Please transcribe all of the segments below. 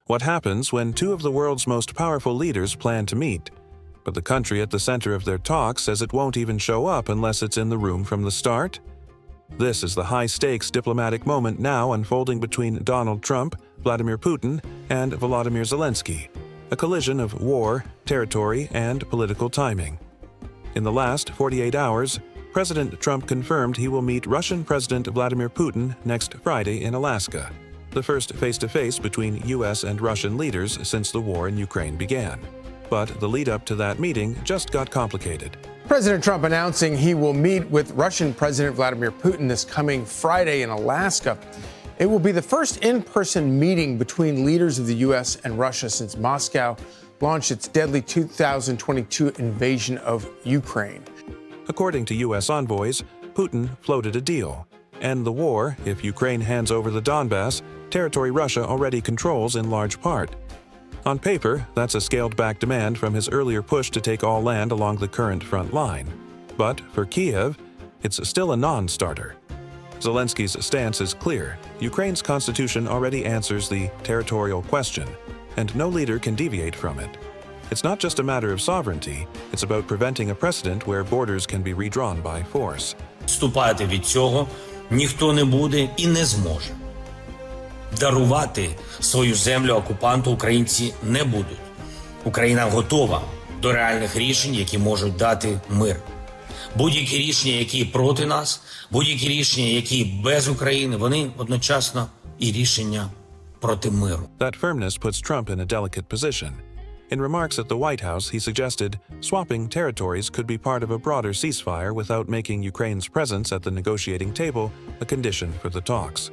What happens when two of the world's most powerful leaders plan to meet? But the country at the center of their talks says it won't even show up unless it's in the room from the start? This is the high-stakes diplomatic moment now unfolding between Donald Trump, Vladimir Putin, and Volodymyr Zelensky, a collision of war, territory, and political timing. In the last 48 hours, President Trump confirmed he will meet Russian President Vladimir Putin next Friday in Alaska, the first face-to-face between U.S. and Russian leaders since the war in Ukraine began. But the lead-up to that meeting just got complicated. President Trump announcing he will meet with Russian President Vladimir Putin this coming Friday in Alaska. It will be the first in-person meeting between leaders of the U.S. and Russia since Moscow launched its deadly 2022 invasion of Ukraine. According to U.S. envoys, Putin floated a deal: end the war if Ukraine hands over the Donbas, territory Russia already controls in large part. On paper, that's a scaled-back demand from his earlier push to take all land along the current front line. But for Kyiv, it's still a non-starter. Zelensky's stance is clear. Ukraine's constitution already answers the territorial question, and no leader can deviate from it. It's not just a matter of sovereignty, it's about preventing a precedent where borders can be redrawn by force. Відступати від цього ніхто не буде і не зможе. Дарувати свою землю окупанту українці не будуть. Україна готова до реальних рішень, які можуть дати мир. Будь-які рішення, які проти нас, будь-які рішення, які без України, вони одночасно і рішення проти миру. That firmness puts Trump in a delicate position. In remarks at the White House, he suggested swapping territories could be part of a broader ceasefire without making Ukraine's presence at the negotiating table a condition for the talks.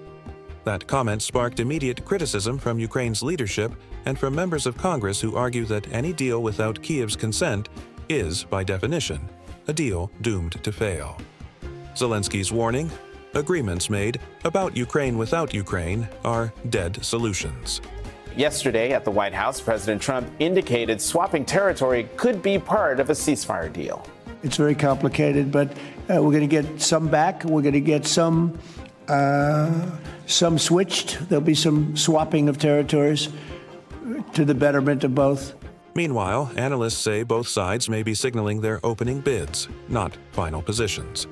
That comment sparked immediate criticism from Ukraine's leadership and from members of Congress who argue that any deal without Kyiv's consent is, by definition, a deal doomed to fail. Zelensky's warning: agreements made about Ukraine without Ukraine are dead solutions. Yesterday at the White House, President Trump indicated swapping territory could be part of a ceasefire deal. It's very complicated, but we're going to get some back. We're going to get some switched. There'll be some swapping of territories to the betterment of both. Meanwhile, analysts say both sides may be signaling their opening bids, not final positions.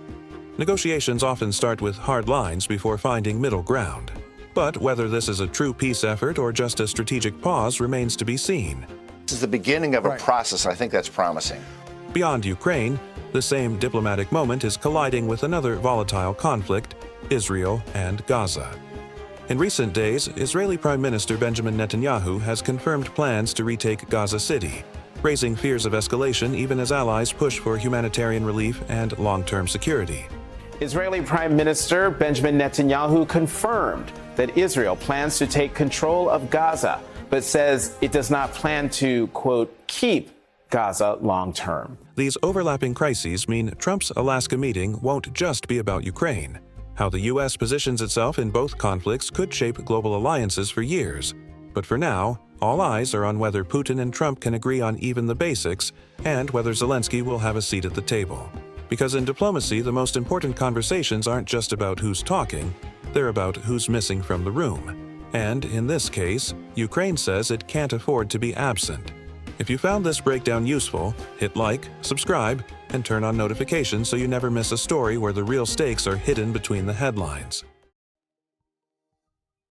Negotiations often start with hard lines before finding middle ground. But whether this is a true peace effort or just a strategic pause remains to be seen. This is the beginning of a process. I think that's promising. Beyond Ukraine, the same diplomatic moment is colliding with another volatile conflict: Israel and Gaza. In recent days, Israeli Prime Minister Benjamin Netanyahu has confirmed plans to retake Gaza City, raising fears of escalation even as allies push for humanitarian relief and long-term security. Israeli Prime Minister Benjamin Netanyahu confirmed that Israel plans to take control of Gaza, but says it does not plan to, quote, keep Gaza long-term. These overlapping crises mean Trump's Alaska meeting won't just be about Ukraine. How the U.S. positions itself in both conflicts could shape global alliances for years. But for now, all eyes are on whether Putin and Trump can agree on even the basics and whether Zelensky will have a seat at the table. Because in diplomacy, the most important conversations aren't just about who's talking, they're about who's missing from the room. And in this case, Ukraine says it can't afford to be absent. If you found this breakdown useful, hit like, subscribe, and turn on notifications so you never miss a story where the real stakes are hidden between the headlines.